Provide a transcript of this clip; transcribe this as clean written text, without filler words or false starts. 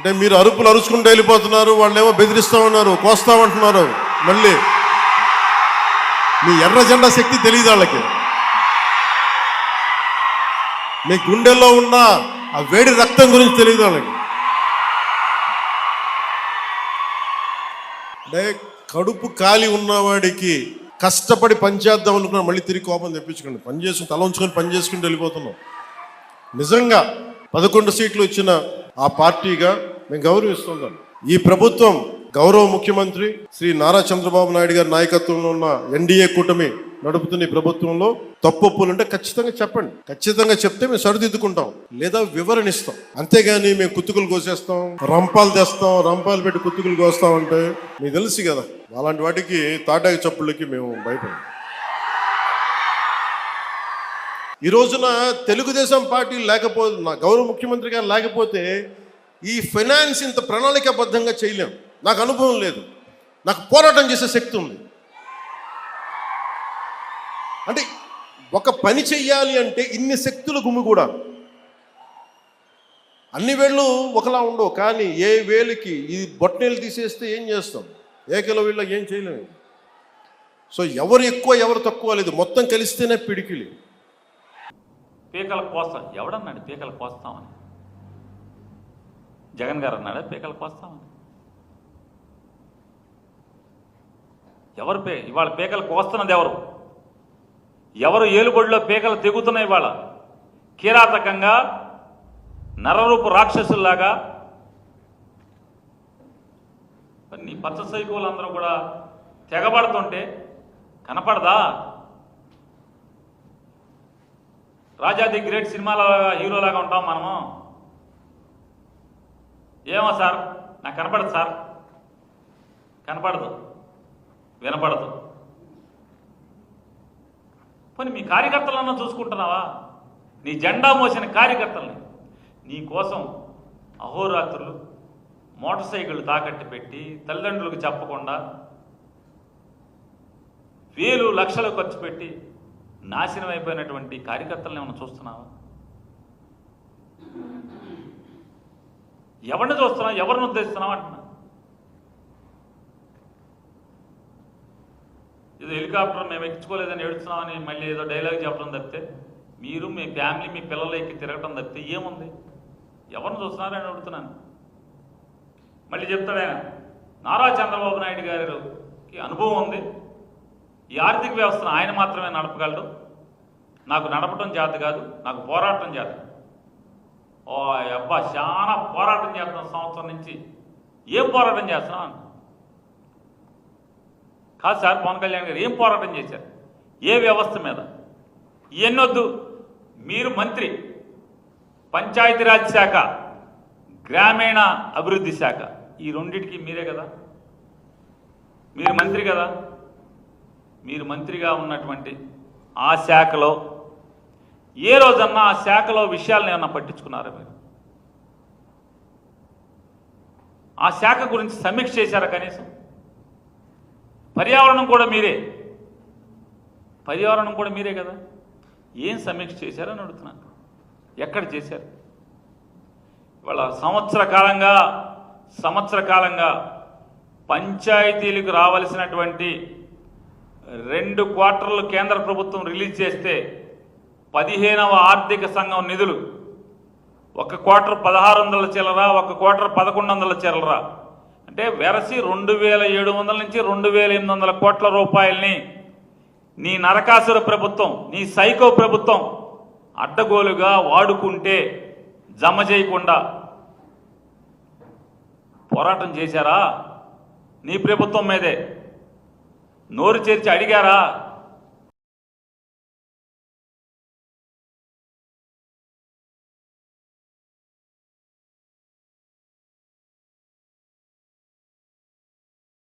అంటే మీరు అరుపులు అరుచుకుంటూ వెళ్ళిపోతున్నారు, వాళ్ళేమో బెదిరిస్తామన్నారు, కోస్తామంటున్నారు. మళ్ళీ మీ ఎర్ర జెండా శక్తి తెలియదు వాళ్ళకి. మీ గుండెల్లో ఉన్న ఆ వేడి రక్తం గురించి తెలియదు వాళ్ళకి. అంటే కడుపు కాలి ఉన్నవాడికి కష్టపడి పనిచేద్దాం అనుకున్నా మళ్ళీ తిరిగి కోపం తెప్పించుకోండి. పని చేసుకుని తల ఉంచుకొని పని చేసుకుంటూ వెళ్ళిపోతున్నాం. నిజంగా 11 సీట్లు ఇచ్చిన ఆ పార్టీగా మేము గౌరవిస్తున్నాం. ఈ ప్రభుత్వం గౌరవ ముఖ్యమంత్రి శ్రీ నారా చంద్రబాబు నాయుడు గారి నాయకత్వంలో ఉన్న ఎన్డీఏ కూటమి నడుపుతున్న ఈ ప్రభుత్వంలో తప్పులుంటే ఖచ్చితంగా చెప్పండి. ఖచ్చితంగా చెప్తే మేము సరిదిద్దుకుంటాం, లేదా వివరణ ఇస్తాం. అంతేగాని మేము కుత్తుకులు కోసేస్తాం, రంపాలు తెస్తాం, రంపాలు పెట్టి కుత్తుకులు కోస్తాం అంటే మీకు తెలుసు కదా, అలాంటి వాటికి తాటాకి చప్పుళ్ళకి మేము భయపడం. ఈ రోజున తెలుగుదేశం పార్టీ లేకపోతే, నా గౌరవ ముఖ్యమంత్రి గారు లేకపోతే ఈ ఫైనాన్స్ ఇంత ప్రణాళికాబద్ధంగా చేయలేం. నాకు అనుభవం లేదు, నాకు పోరాటం చేసే శక్తి ఉంది. అంటే ఒక పని చెయ్యాలి అంటే ఇన్ని శక్తులు గుమిగూడా. అన్ని వేళ్ళు ఒకలా ఉండవు, కానీ ఏ వేలికి ఈ బొట్టనేలు తీసేస్తే ఏం చేస్తాం, ఏకల వీళ్ళ ఏం చేయలేము. సో ఎవరు ఎక్కువ ఎవరు తక్కువ లేదు, మొత్తం కలిస్తేనే పిడికిలి. పీకల కోస్తాం ఎవడన్నాడు? పీకల కోస్తామని జగన్ గారు అన్నాడా? పీకల కోస్తామని ఎవరు ఇవాళ పీకలు కోస్తున్నది ఎవరు? ఎవరు ఏలుబడిలో పీకలు తెగుతున్నాయి ఇవాళ కిరాతకంగా నరరూపు రాక్షసుల్లాగా? నీ పచ్చ సైకోలందరూ కూడా తెగబడుతుంటే కనపడదా? రాజా ది గ్రేట్ సినిమాలో హీరోలాగా ఉంటాం మనము. ఏమో సార్, నాకు కనపడదు సార్, కనపడదు, వినపడదు. పోనీ మీ కార్యకర్తలన్నా చూసుకుంటున్నావా? నీ జెండా మోసిన కార్యకర్తల్ని నీ కోసం అహోరాత్రులు మోటార్ సైకిళ్ళు తాకట్టు పెట్టి తల్లిదండ్రులకు చెప్పకుండా వేలు లక్షలు ఖర్చు పెట్టి నాశనం అయిపోయినటువంటి కార్యకర్తలను ఏమైనా చూస్తున్నావా? ఎవరిని చూస్తున్నావు? ఎవరిని ఉద్దేశిస్తున్నావు అంటున్నా. ఏదో హెలికాప్టర్ మేము ఎక్కించుకోలేదని ఏడుస్తున్నామని మళ్ళీ ఏదో డైలాగ్ చెప్పడం తప్పితే, మీరు మీ ఫ్యామిలీ మీ పిల్లలు ఎక్కి తిరగటం తప్పితే ఏముంది? ఎవరిని చూస్తున్నారని అడుగుతున్నాను. మళ్ళీ చెప్తాడు ఆయన, నారా చంద్రబాబు నాయుడు గారికి అనుభవం ఉంది, ఈ ఆర్థిక వ్యవస్థను ఆయన మాత్రమే నడపగలడు, నాకు నడపటం చేత కాదు, నాకు పోరాటం చేత. ఓ అబ్బా, చాలా పోరాటం చేస్తున్నాం సంవత్సరం నుంచి. ఏం పోరాటం చేస్తున్నాం? కాదు సార్, పవన్ కళ్యాణ్ గారు ఏం పోరాటం చేశారు? ఏ వ్యవస్థ మీద? ఎన్నొద్దు, మీరు మంత్రి, పంచాయతీరాజ్ శాఖ, గ్రామీణ అభివృద్ధి శాఖ, ఈ రెండింటికి మీరే కదా, మీరు మంత్రి కదా. మీరు మంత్రిగా ఉన్నటువంటి ఆ శాఖలో ఏ రోజన్నా ఆ శాఖలో విషయాలను ఏమన్నా పట్టించుకున్నారా మీరు? ఆ శాఖ గురించి సమీక్ష చేశారా కనీసం? పర్యావరణం కూడా మీరే, పర్యావరణం కూడా మీరే కదా. ఏం సమీక్ష చేశారని అడుగుతున్నాను. ఎక్కడ చేశారు? ఇవాళ సంవత్సర కాలంగా పంచాయతీలకు రావాల్సినటువంటి 2 క్వార్టర్లు కేంద్ర ప్రభుత్వం రిలీజ్ చేస్తే 15వ ఆర్థిక సంఘం నిధులు 1 క్వార్టర్ 1600 చిల్లర, 1 క్వార్టర్ 1100 చిల్లర, అంటే వెరసి 2700 నుంచి 2800 కోట్ల రూపాయలని నీ నరకాసుర ప్రభుత్వం, నీ సైకో ప్రభుత్వం అడ్డగోలుగా వాడుకుంటే జమ చేయకుండా పోరాటం చేశారా? నీ ప్రభుత్వం మీదే నోరు చేర్చి అడిగారా?